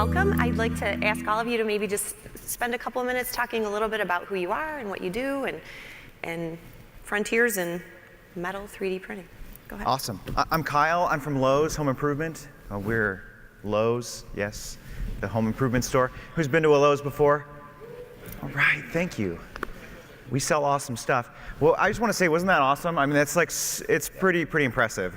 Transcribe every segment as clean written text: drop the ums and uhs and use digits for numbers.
welcome. I'd like to ask all of you to maybe just spend a couple of minutes talking a little bit about who you are and what you do and frontiers in metal 3D printing. Go ahead. Awesome. I'm Kyle. I'm from Lowe's Home Improvement. We're Lowe's, yes, the home improvement store. Who's been to a Lowe's before? All right, thank you. We sell awesome stuff. Well, I just want to say, wasn't that awesome? I mean, that's like, it's pretty impressive.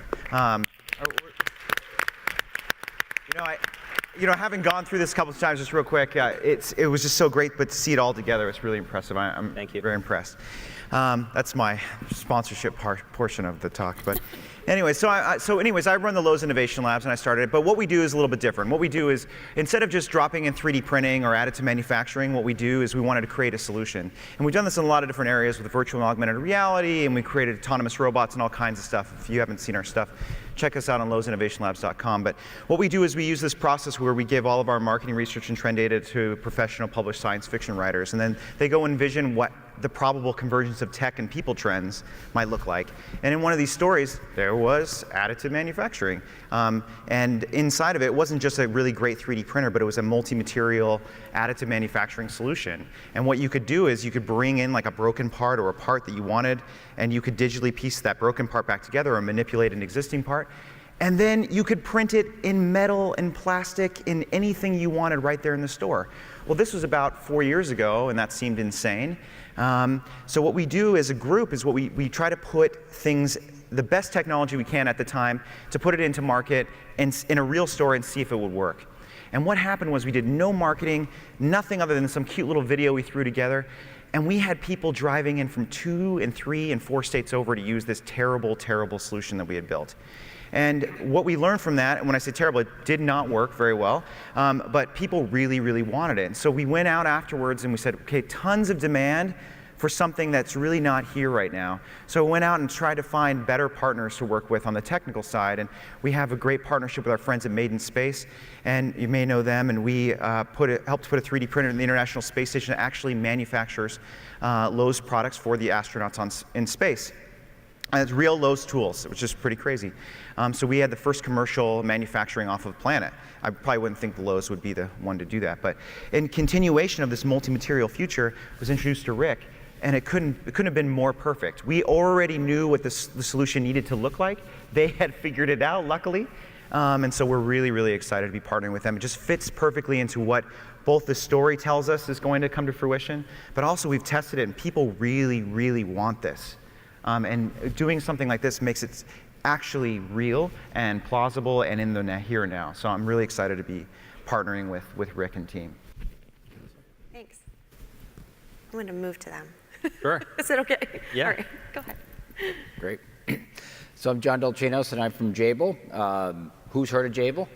Having gone through this a couple of times, just real quick, it was just so great, but to see it all together, it's really impressive. I'm very impressed. That's my sponsorship portion of the talk. But anyway, I run the Lowe's Innovation Labs, and I started it. But what we do is a little bit different. What we do is, instead of just dropping in 3D printing or additive manufacturing, what we do is we wanted to create a solution. And we've done this in a lot of different areas with virtual and augmented reality, and we created autonomous robots and all kinds of stuff. If you haven't seen our stuff, check us out on lowsinnovationlabs.com. But what we do is we use this process where we give all of our marketing research and trend data to professional published science fiction writers, and then they go envision what the probable convergence of tech and people trends might look like. And in one of these stories, there was additive manufacturing. And inside of it wasn't just a really great 3D printer, but it was a multi-material additive manufacturing solution. And what you could do is you could bring in like a broken part or a part that you wanted, and you could digitally piece that broken part back together or manipulate an existing part. And then you could print it in metal and plastic in anything you wanted right there in the store. Well, this was about 4 years ago, and that seemed insane. So what we do as a group is we try to put things, the best technology we can at the time, to put it into market and in a real store and see if it would work. And what happened was we did no marketing, nothing other than some cute little video we threw together. And we had people driving in from 2 and 3 and 4 states over to use this terrible, terrible solution that we had built. And what we learned from that, and when I say terrible, it did not work very well, but people really, really wanted it. And so we went out afterwards and we said, okay, tons of demand for something that's really not here right now. So we went out and tried to find better partners to work with on the technical side, and we have a great partnership with our friends at Made in Space, and you may know them, and we helped put a 3D printer in the International Space Station that actually manufactures Lowe's products for the astronauts in space. And it's real Lowe's tools, which is pretty crazy. So we had the first commercial manufacturing off of the planet. I probably wouldn't think the Lowe's would be the one to do that. But in continuation of this multi-material future, was introduced to Rick, and it couldn't have been more perfect. We already knew what the solution needed to look like. They had figured it out, luckily. And so we're really, really excited to be partnering with them. It just fits perfectly into what both the story tells us is going to come to fruition, but also we've tested it, and people really, really want this. And doing something like this makes it actually real and plausible and in the here and now. So I'm really excited to be partnering with Rick and team. Thanks. I'm going to move to them. Sure. Is it okay? Yeah. All right, go ahead. Great. So I'm John Dulchinos, and I'm from Jabil. Who's heard of Jabil?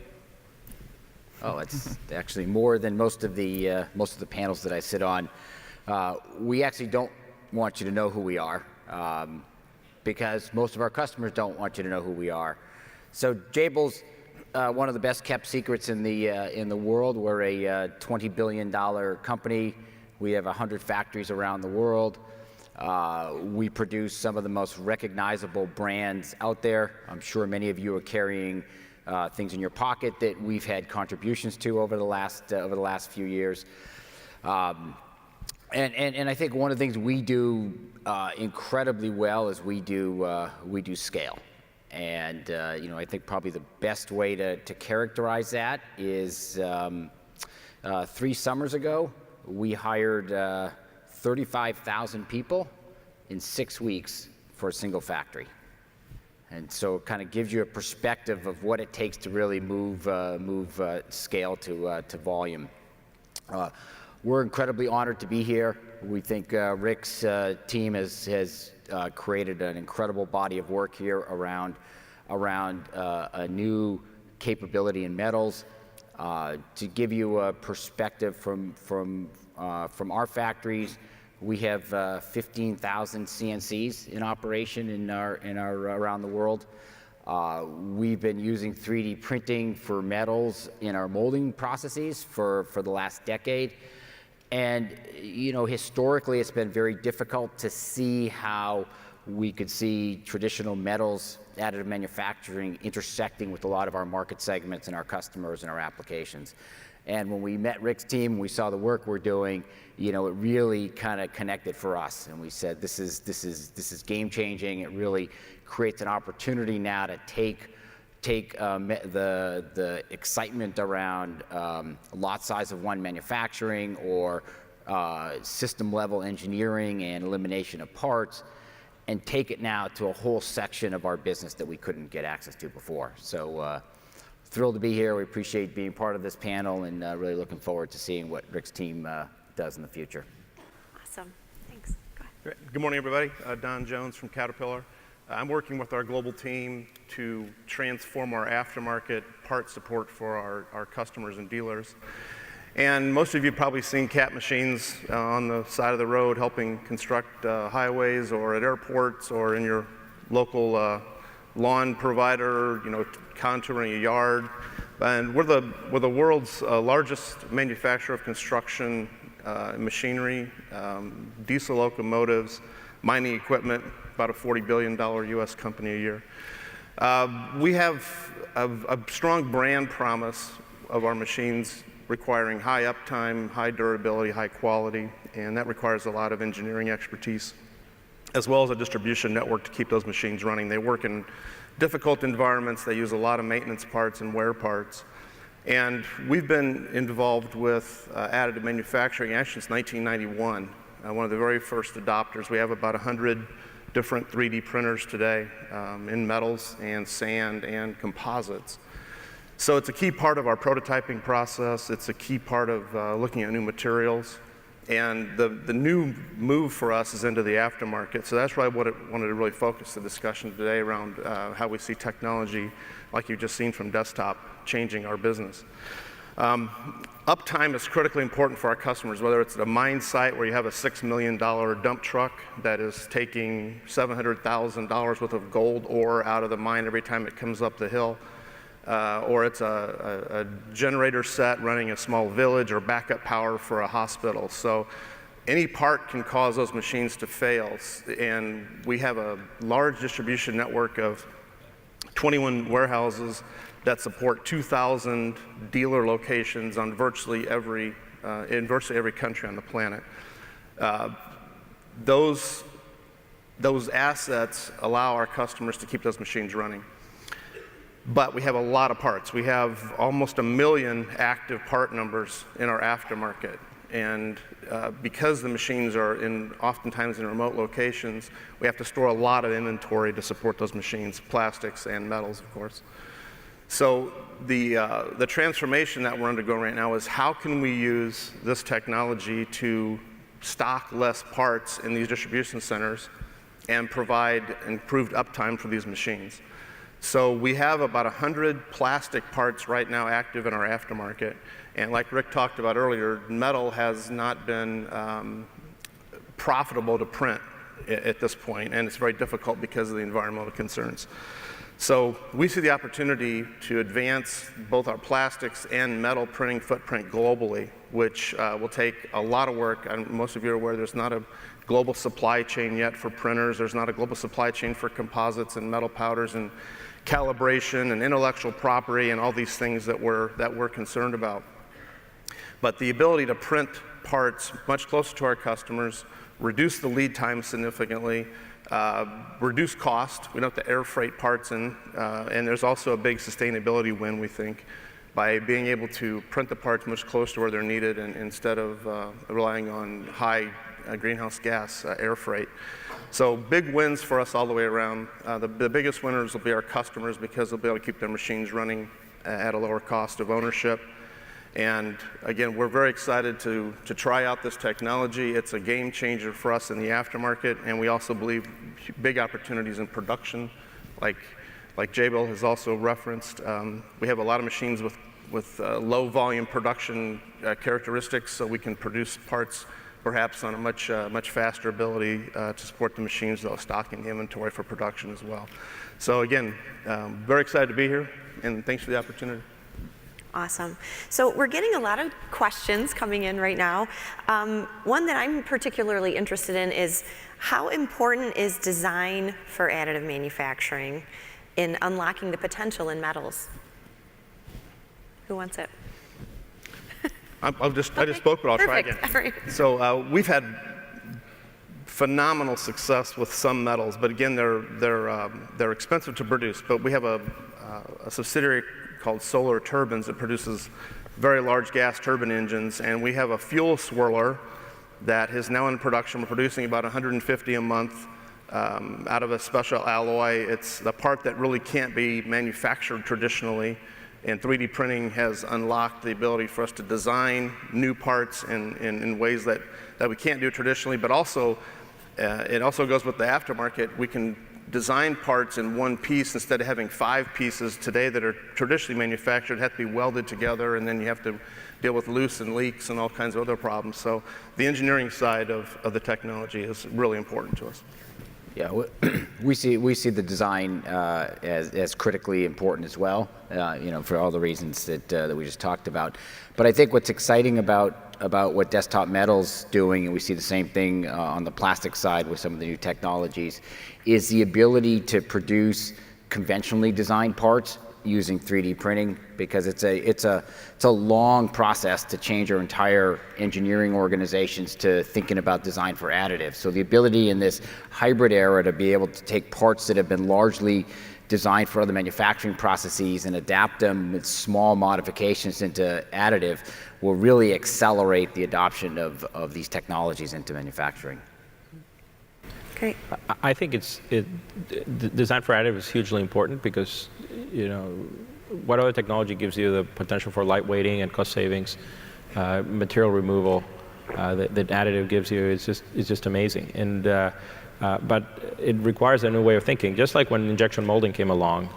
Oh, it's actually more than most of the panels that I sit on. We actually don't want you to know who we are. Because most of our customers don't want you to know who we are. So Jabil's one of the best kept secrets in the world. We're a $20 billion company. We have 100 factories around the world. We produce some of the most recognizable brands out there. I'm sure many of you are carrying things in your pocket that we've had contributions to over the last few years. And I think one of the things we do incredibly well is we do scale. And I think probably the best way to characterize that is 3 summers ago, we hired 35,000 people in 6 weeks for a single factory. And so it kind of gives you a perspective of what it takes to really move scale to volume. We're incredibly honored to be here. We think Rick's team has created an incredible body of work here around a new capability in metals. To give you a perspective from our factories, we have 15,000 CNCs in operation in our around the world. We've been using 3D printing for metals in our molding processes for the last decade. And historically, it's been very difficult to see how we could see traditional metals, additive manufacturing intersecting with a lot of our market segments and our customers and our applications. And when we met Rick's team, we saw the work we're doing, it really kind of connected for us. And we said, this is game changing. It really creates an opportunity now to take the excitement around lot size of one manufacturing or system level engineering and elimination of parts, and take it now to a whole section of our business that we couldn't get access to before. So thrilled to be here. We appreciate being part of this panel, and really looking forward to seeing what Rick's team does in the future. Awesome. Thanks. Go ahead. Good morning, everybody. Don Jones from Caterpillar. I'm working with our global team to transform our aftermarket part support for our customers and dealers. And most of you have probably seen Cat machines on the side of the road helping construct highways or at airports or in your local lawn provider, contouring a yard. And we're the world's largest manufacturer of construction machinery, diesel locomotives, mining equipment, about a $40 billion US company a year. We have a strong brand promise of our machines requiring high uptime, high durability, high quality, and that requires a lot of engineering expertise, as well as a distribution network to keep those machines running. They work in difficult environments. They use a lot of maintenance parts and wear parts. And we've been involved with additive manufacturing actually since 1991, one of the very first adopters. We have about 100 different 3D printers today in metals and sand and composites. So it's a key part of our prototyping process. It's a key part of looking at new materials. And the new move for us is into the aftermarket. So that's why I wanted to really focus the discussion today around how we see technology, like you've just seen from desktop, changing our business. Uptime is critically important for our customers, whether it's at a mine site where you have a $6 million dump truck that is taking $700,000 worth of gold ore out of the mine every time it comes up the hill, or it's a generator set running a small village or backup power for a hospital. So any part can cause those machines to fail. And we have a large distribution network of 21 warehouses that support 2,000 dealer locations on in virtually every country on the planet. Those assets allow our customers to keep those machines running. But we have a lot of parts. We have almost 1 million active part numbers in our aftermarket. And because the machines are oftentimes in remote locations, we have to store a lot of inventory to support those machines, plastics and metals, of course. So the transformation that we're undergoing right now is how can we use this technology to stock less parts in these distribution centers and provide improved uptime for these machines. So we have about 100 plastic parts right now active in our aftermarket. And like Rick talked about earlier, metal has not been profitable to print at this point, and it's very difficult because of the environmental concerns. So we see the opportunity to advance both our plastics and metal printing footprint globally, which will take a lot of work. And most of you are aware there's not a global supply chain yet for printers. There's not a global supply chain for composites and metal powders and calibration and intellectual property and all these things that we're concerned about. But the ability to print parts much closer to our customers, reduce the lead time significantly, reduce cost. We don't have to air freight parts in, and there's also a big sustainability win, we think, by being able to print the parts much closer to where they're needed and instead of relying on high greenhouse gas air freight. So big wins for us all the way around. The biggest winners will be our customers because they'll be able to keep their machines running at a lower cost of ownership. And again, we're very excited to try out this technology. It's a game changer for us in the aftermarket, and we also believe big opportunities in production, like Jabil has also referenced. We have a lot of machines with low volume production characteristics, so we can produce parts perhaps on a much faster ability to support the machines that are stocking the inventory for production as well. So again, very excited to be here, and thanks for the opportunity. Awesome. So we're getting a lot of questions coming in right now. One that I'm particularly interested in is how important is design for additive manufacturing in unlocking the potential in metals? Who wants it? I just spoke, but I'll try again. Perfect. So we've had phenomenal success with some metals, but again, they're expensive to produce. But we have a subsidiary called Solar Turbines that produces very large gas turbine engines, and we have a fuel swirler that is now in production. We're producing about 150 a month out of a special alloy. It's the part that really can't be manufactured traditionally, and 3D printing has unlocked the ability for us to design new parts in ways that we can't do traditionally, but also it also goes with the aftermarket. We can design parts in one piece instead of having 5 pieces today that are traditionally manufactured, have to be welded together, and then you have to deal with loose and leaks and all kinds of other problems. So the engineering side of the technology is really important to us. Yeah, we see the design as critically important as well, for all the reasons that we just talked about. But I think what's exciting about what Desktop Metal's doing, and we see the same thing on the plastic side with some of the new technologies, is the ability to produce conventionally designed parts using 3D printing, because it's a long process to change our entire engineering organizations to thinking about design for additive. So the ability in this hybrid era to be able to take parts that have been largely designed for other manufacturing processes and adapt them with small modifications into additive will really accelerate the adoption of these technologies into manufacturing. Great. I think design for additive is hugely important because, what other technology gives you the potential for lightweighting and cost savings, material removal that additive gives you is just amazing. And but it requires a new way of thinking. Just like when injection molding came along,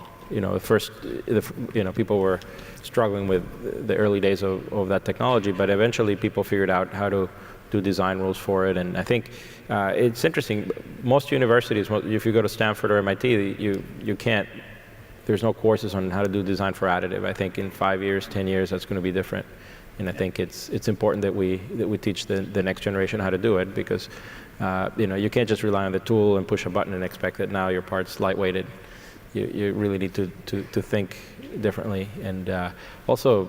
people were struggling with the early days of that technology, but eventually people figured out how to do design rules for it. And I think it's interesting. Most universities, if you go to Stanford or MIT, you can't. There's no courses on how to do design for additive. I think in 5 years, 10 years, that's going to be different. And I think it's important that we teach the next generation how to do it, because you can't just rely on the tool and push a button and expect that now your part's lightweighted. You really need to think differently, and also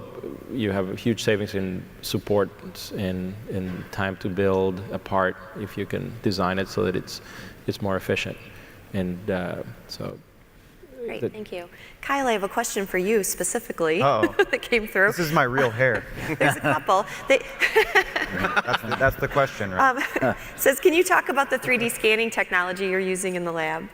you have huge savings in support and in time to build a part if you can design it so that it's more efficient. And so. Great, thank you. Kyle, I have a question for you specifically that came through. This is my real hair. There's a couple. That's the question, right? Says, can you talk about the 3D scanning technology you're using in the lab?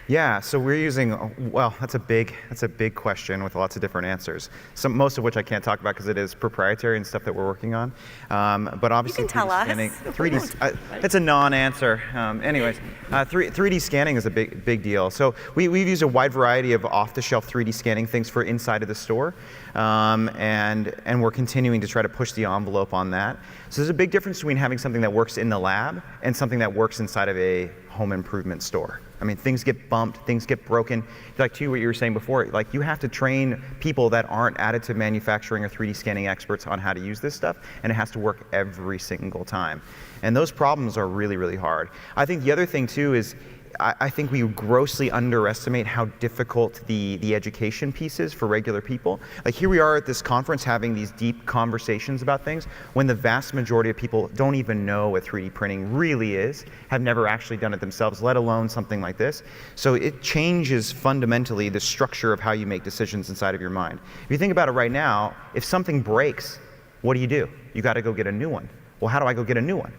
Yeah, so we're using, well, that's a big question with lots of different answers. Most of which I can't talk about because it is proprietary and stuff that we're working on. But obviously, you can tell us. 3D, it's a non-answer. Anyways, 3D scanning is a big deal. So we've used a wide variety of off-the-shelf 3D scanning things for inside of the store, and we're continuing to try to push the envelope on that. So there's a big difference between having something that works in the lab and something that works inside of a home improvement store. I mean, things get bumped, things get broken. Like to what you were saying before, like you have to train people that aren't additive manufacturing or 3D scanning experts on how to use this stuff, and it has to work every single time. And those problems are really, really hard. I think the other thing too is I think we grossly underestimate how difficult the education piece is for regular people. Like here we are at this conference having these deep conversations about things when the vast majority of people don't even know what 3D printing really is, have never actually done it themselves, let alone something like this. So it changes fundamentally the structure of how you make decisions inside of your mind. If you think about it right now, if something breaks, what do? You got to go get a new one. Well, how do I go get a new one?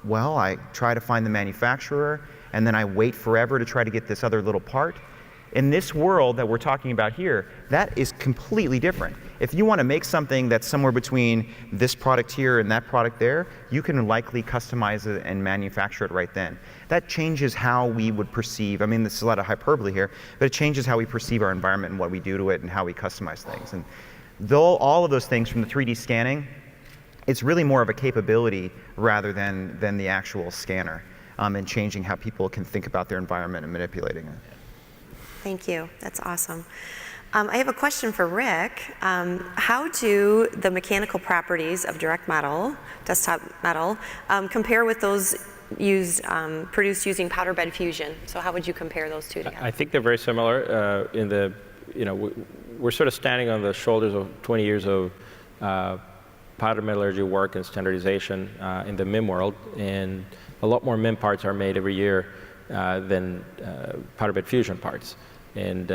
Well, I try to find the manufacturer, and then I wait forever to try to get this other little part. In this world that we're talking about here, that is completely different. If you want to make something that's somewhere between this product here and that product there, you can likely customize it and manufacture it right then. That changes how we would perceive, I mean, this is a lot of hyperbole here, but it changes how we perceive our environment and what we do to it and how we customize things. And though all of those things from the 3D scanning, it's really more of a capability rather than the actual scanner. And changing how people can think about their environment and manipulating it. Thank you. That's awesome. I have a question for Rick. How do the mechanical properties of direct metal, desktop metal, compare with those produced using powder bed fusion? So how would you compare those two together? I think they're very similar in the, we're sort of standing on the shoulders of 20 years of powder metallurgy work and standardization in the MIM world, and a lot more MIM parts are made every year than powder bed fusion parts. And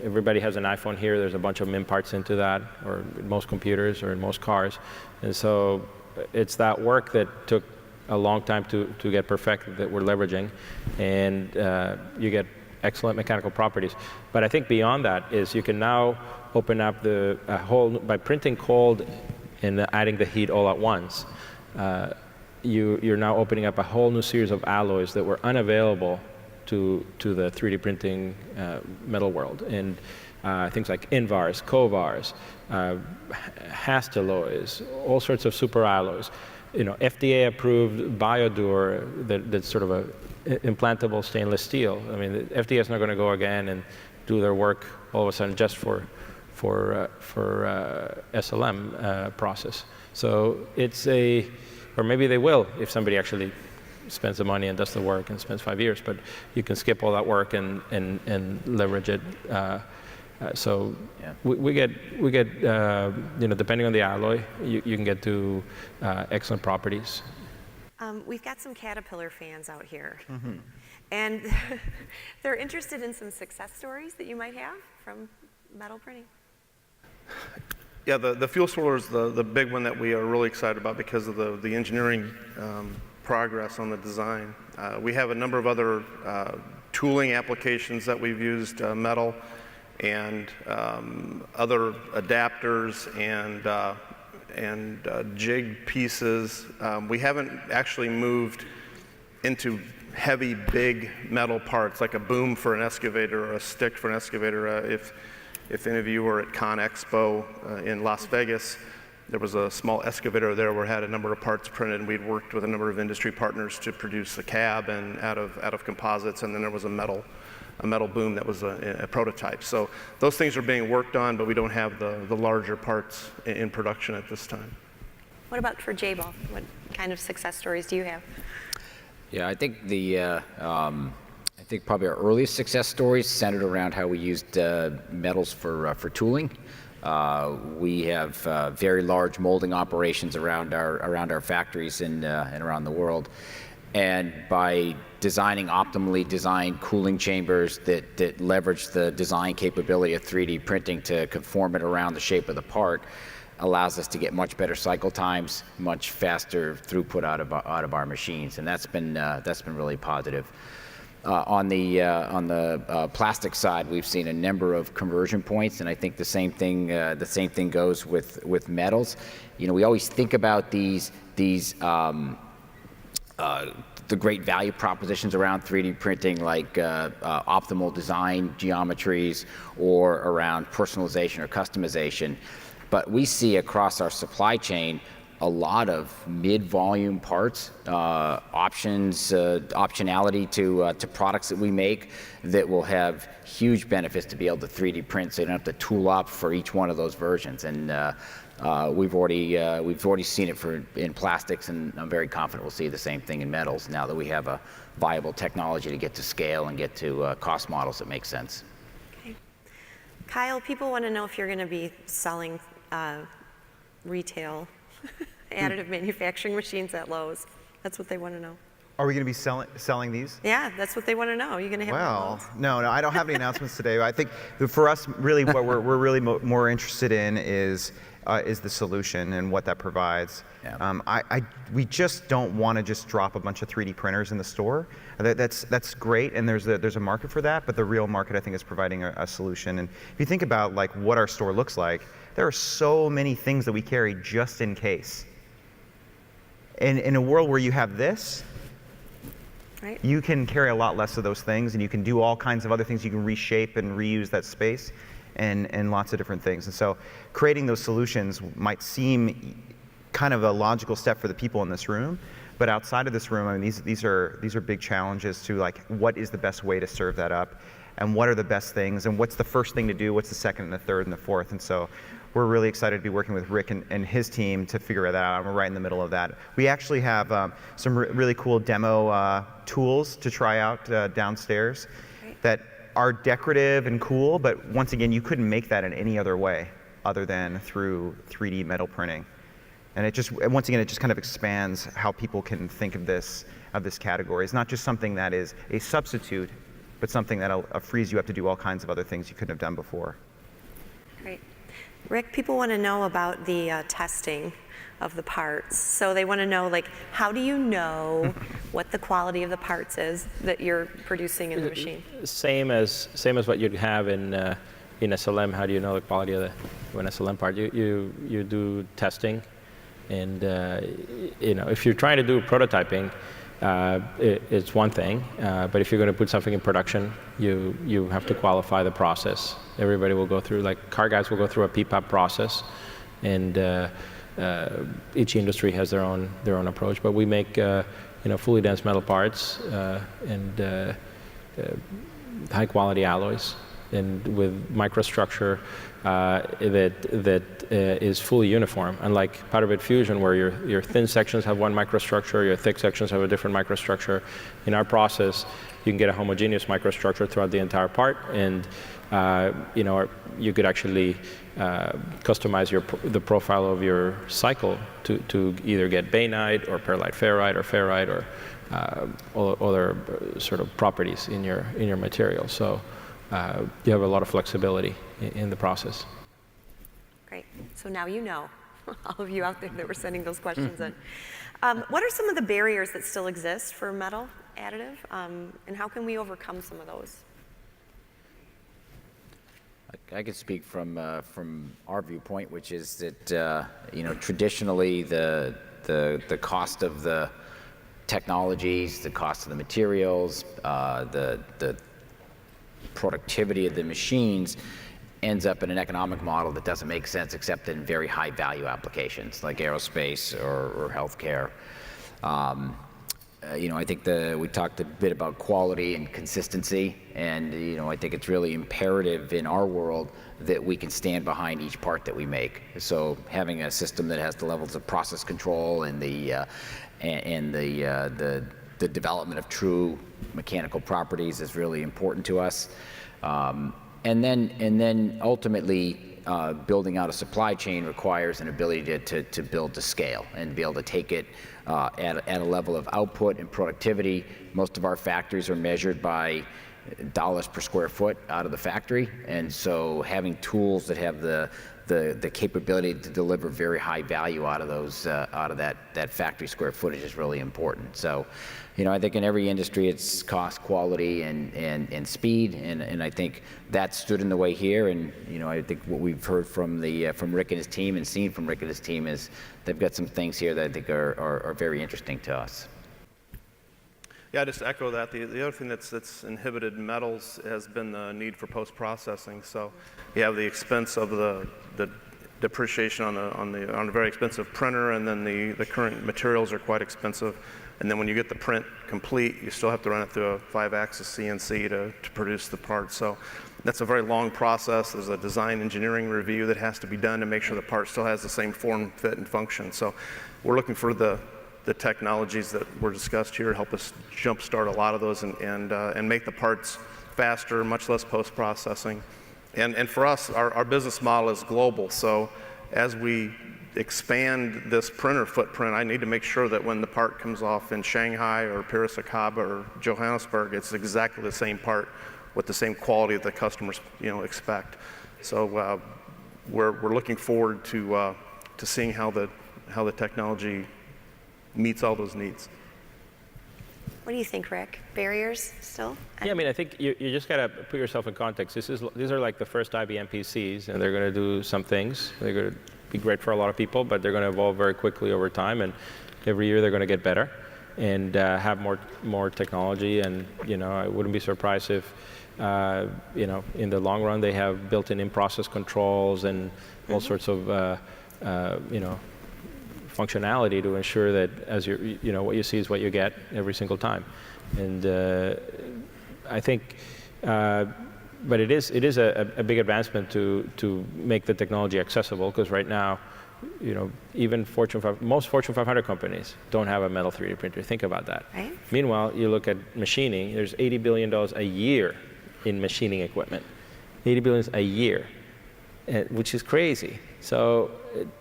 everybody has an iPhone here. There's a bunch of MIM parts into that, or in most computers, or in most cars. And so it's that work that took a long time to get perfected that we're leveraging, and you get excellent mechanical properties. But I think beyond that is you can now open up the whole, by printing cold and adding the heat all at once, you're now opening up a whole new series of alloys that were unavailable to the 3D printing metal world. And things like Invars, Covars, Hastelloys, all sorts of super alloys. FDA approved Biodur, that's sort of a implantable stainless steel. I mean, the FDA is not going to go again and do their work all of a sudden just for SLM process. So it's or maybe they will if somebody actually spends the money and does the work and spends 5 years. But you can skip all that work and leverage it. So yeah. we get depending on the alloy, you can get to excellent properties. We've got some Caterpillar fans out here, and they're interested in some success stories that you might have from metal printing. Yeah, the fuel swirler is the big one that we are really excited about because of the engineering progress on the design. We have a number of other tooling applications that we've used metal and other adapters and jig pieces. We haven't actually moved into heavy, big metal parts like a boom for an excavator or a stick for an excavator. If any of you were at Con Expo in Las Vegas, there was a small excavator there where it had a number of parts printed, and we'd worked with a number of industry partners to produce a cab and out of composites, and then there was a metal boom that was a prototype. So those things are being worked on, but we don't have the larger parts in production at this time. What about for Jabil? What kind of success stories do you have? Yeah, I think probably our earliest success stories centered around how we used metals for tooling. We have very large molding operations around our factories and around the world. And by designing optimally designed cooling chambers that leverage the design capability of 3D printing to conform it around the shape of the part, allows us to get much better cycle times, much faster throughput out of our machines, and that's been really positive. On the plastic side, we've seen a number of conversion points, and I think the same thing goes with metals. We always think about the great value propositions around 3D printing, like optimal design geometries or around personalization or customization. But we see across our supply chain a lot of mid-volume parts, optionality to products that we make that will have huge benefits to be able to 3D print, so you don't have to tool up for each one of those versions. And we've already seen it in plastics, and I'm very confident we'll see the same thing in metals now that we have a viable technology to get to scale and get to cost models that make sense. Okay. Kyle, people want to know if you're going to be selling retail additive manufacturing machines at Lowe's. That's what they want to know. Are we going to be selling these? Yeah, that's what they want to know. Are you going to have Well, no, I don't have any announcements today. I think for us, really, what we're really more interested in is the solution and what that provides. Yeah. We just don't want to just drop a bunch of 3D printers in the store. That's great, and there's a market for that. But the real market, I think, is providing a solution. And if you think about like what our store looks like, there are so many things that we carry just in case. And in a world where you have this, right, you can carry a lot less of those things, and you can do all kinds of other things. You can reshape and reuse that space, and lots of different things. And so creating those solutions might seem kind of a logical step for the people in this room, but outside of this room, I mean, these are big challenges to like, what is the best way to serve that up, and what are the best things, and what's the first thing to do, what's the second and the third and the fourth. And so we're really excited to be working with Rick and his team to figure that out. We're right in the middle of that. We actually have some really cool demo tools to try out downstairs that are decorative and cool, but once again, you couldn't make that in any other way other than through 3D metal printing. And it just, once again, it just kind of expands how people can think of this category. It's not just something that is a substitute, but something that frees you up to do all kinds of other things you couldn't have done before. Great. Rick, people want to know about the testing of the parts. So they want to know, like, how do you know what the quality of the parts is that you're producing in the machine? Same as what you'd have in SLM. How do you know the quality of an SLM part? You do testing, and if you're trying to do prototyping, it's one thing. But if you're going to put something in production, you have to qualify the process. Everybody will go through, like car guys will go through a PPAP process, and each industry has their own approach. But we make fully dense metal parts and high quality alloys, and with microstructure that is fully uniform. Unlike powder bed fusion, where your thin sections have one microstructure, your thick sections have a different microstructure. In our process, you can get a homogeneous microstructure throughout the entire part, and you could actually customize the profile of your cycle to either get bainite or pearlite ferrite or ferrite or other sort of properties in your material. So you have a lot of flexibility in the process. Great. So now you know, all of you out there that were sending those questions in. What are some of the barriers that still exist for metal additive, and how can we overcome some of those? I could speak from our viewpoint, which is that traditionally the cost of the technologies, the cost of the materials, the productivity of the machines ends up in an economic model that doesn't make sense except in very high value applications like aerospace or healthcare. I think we talked a bit about quality and consistency, and I think it's really imperative in our world that we can stand behind each part that we make. So having a system that has the levels of process control and the development of true mechanical properties is really important to us. And then ultimately, building out a supply chain requires an ability to build to scale and be able to take it at a level of output and productivity. Most of our factories are measured by dollars per square foot out of the factory, and so having tools that have the capability to deliver very high value out of those out of that factory square footage is really important. So, I think in every industry it's cost, quality, and speed, and I think that stood in the way here. And I think what we've heard from Rick and his team and seen from Rick and his team is they've got some things here that I think are very interesting to us. Yeah, just to echo that, the other thing that's inhibited metals has been the need for post-processing. So you have the expense of the depreciation on a very expensive printer, and then the current materials are quite expensive. And then when you get the print complete, you still have to run it through a 5-axis CNC to produce the part. So that's a very long process. There's a design engineering review that has to be done to make sure the part still has the same form, fit, and function. So we're looking for the technologies that were discussed here to help us jumpstart a lot of those and make the parts faster, much less post-processing. And for us, our business model is global. So as we expand this printer footprint, I need to make sure that when the part comes off in Shanghai or Piracicaba or Johannesburg, it's exactly the same part with the same quality that the customers expect. So we're looking forward to seeing how the technology meets all those needs. What do you think, Rick? Barriers still? Yeah, I think you just got to put yourself in context. These are like the first IBM PCs, and they're going to do some things. They're going to be great for a lot of people, but they're going to evolve very quickly over time, and every year they're going to get better and have more technology. And I wouldn't be surprised if in the long run they have built-in in-process controls and all sorts of functionality to ensure that as what you see is what you get every single time. And I think, but it is a big advancement to make the technology accessible, because right now, even most Fortune 500 companies don't have a metal 3D printer. Think about that. Right. Meanwhile, you look at machining. There's $80 billion a year in machining equipment. $80 billion a year, which is crazy. So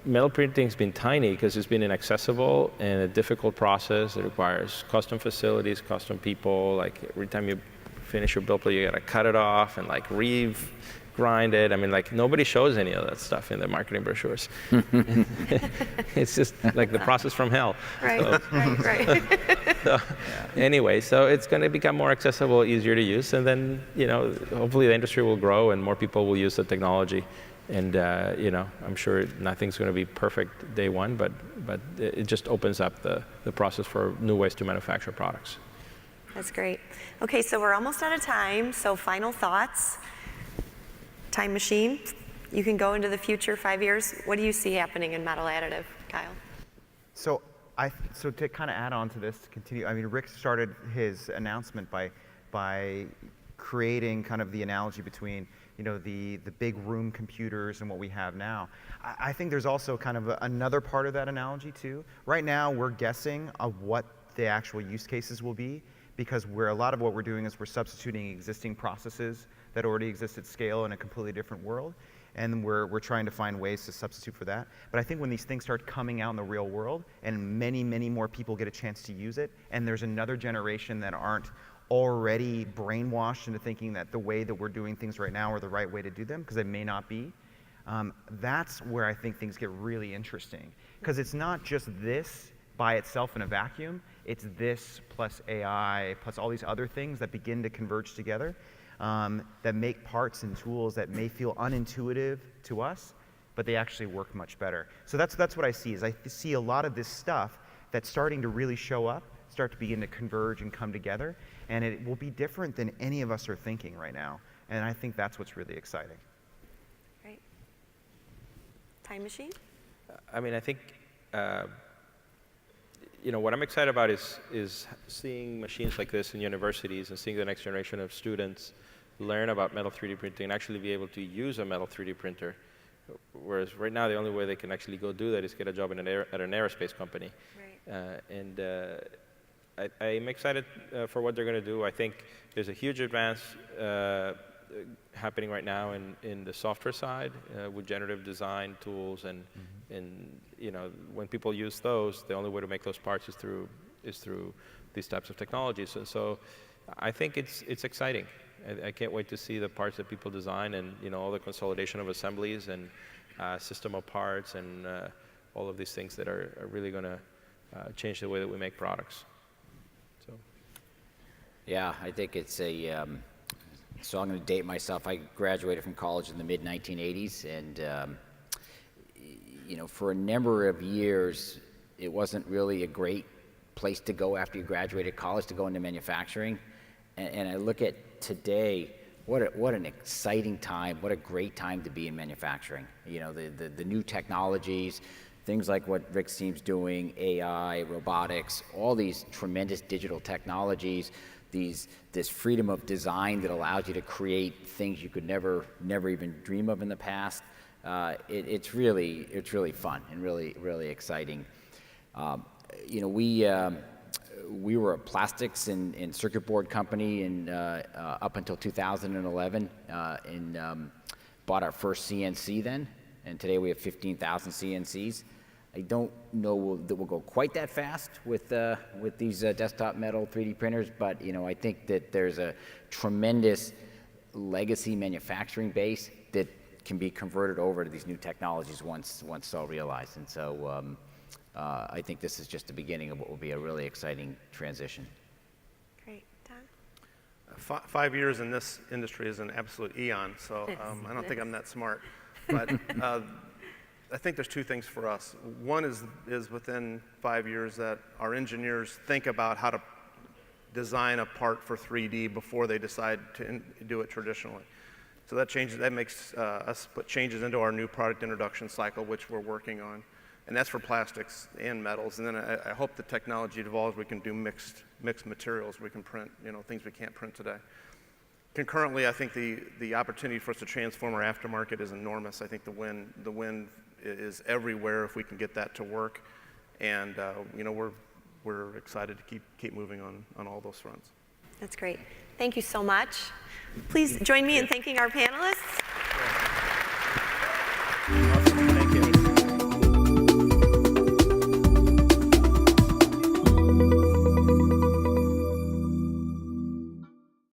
metal printing's been tiny because it's been inaccessible and a difficult process. It requires custom facilities, custom people. Like every time you finish your build plate, you gotta cut it off and like grind it. I mean, like nobody shows any of that stuff in the marketing brochures. It's just like the process from hell. Right, So, right. so anyway, so it's going to become more accessible, easier to use, and then hopefully the industry will grow and more people will use the technology. And I'm sure nothing's going to be perfect day one, but it just opens up the process for new ways to manufacture products. That's great. Okay, so we're almost out of time. So final thoughts. Time machine. You can go into the future 5 years. What do you see happening in metal additive, Kyle? So to kind of add on to this, to continue, I mean, Rick started his announcement by creating kind of the analogy between the big room computers and what we have now. I think there's also kind of another part of that analogy too. Right now, we're guessing of what the actual use cases will be, because a lot of what we're doing is we're substituting existing processes that already exist at scale in a completely different world, and we're trying to find ways to substitute for that. But I think when these things start coming out in the real world, and many, many more people get a chance to use it, and there's another generation that aren't already brainwashed into thinking that the way that we're doing things right now are the right way to do them, because they may not be, that's where I think things get really interesting. Because it's not just this by itself in a vacuum, it's this plus AI plus all these other things that begin to converge together, that make parts and tools that may feel unintuitive to us, but they actually work much better. So that's what I see, is I see a lot of this stuff that's starting to really show up, start to begin to converge and come together, and it will be different than any of us are thinking right now. And I think that's what's really exciting. Right. Time machine? I mean, I think what I'm excited about is seeing machines like this in universities and seeing the next generation of students learn about metal 3D printing and actually be able to use a metal 3D printer. Whereas right now, the only way they can actually go do that is get a job at an aerospace company. Right. I'm excited for what they're going to do. I think there's a huge advance happening right now in the software side with generative design tools, and when people use those, the only way to make those parts is through these types of technologies. And so I think it's exciting. I can't wait to see the parts that people design, and all the consolidation of assemblies and system of parts and all of these things that are really going to change the way that we make products. So. Yeah, I think it's so I'm going to date myself. I graduated from college in the mid-1980s, and for a number of years, it wasn't really a great place to go after you graduated college to go into manufacturing. And I look at today, what an exciting time, what a great time to be in manufacturing. The new technologies, things like what Rick's team's doing, AI, robotics, all these tremendous digital technologies, this freedom of design that allows you to create things you could never even dream of in the past. It's really fun and really exciting. We were a plastics and circuit board company up until 2011, and bought our first CNC then, and today we have 15,000 CNCs. I don't know that we'll go quite that fast with these desktop metal 3D printers, but I think that there's a tremendous legacy manufacturing base that can be converted over to these new technologies once all realized. And so I think this is just the beginning of what will be a really exciting transition. Great. Don? 5 years in this industry is an absolute eon, so I don't think I'm that smart. But I think there's two things for us. One is within 5 years that our engineers think about how to design a part for 3D before they decide to do it traditionally. So that makes us put changes into our new product introduction cycle, which we're working on. And that's for plastics and metals. And then I hope the technology evolves. We can do mixed materials. We can print, things we can't print today. Concurrently, I think the opportunity for us to transform our aftermarket is enormous. I think the win is everywhere if we can get that to work. And we're excited to keep moving on all those fronts. That's great. Thank you so much. Please join me in thanking our panelists.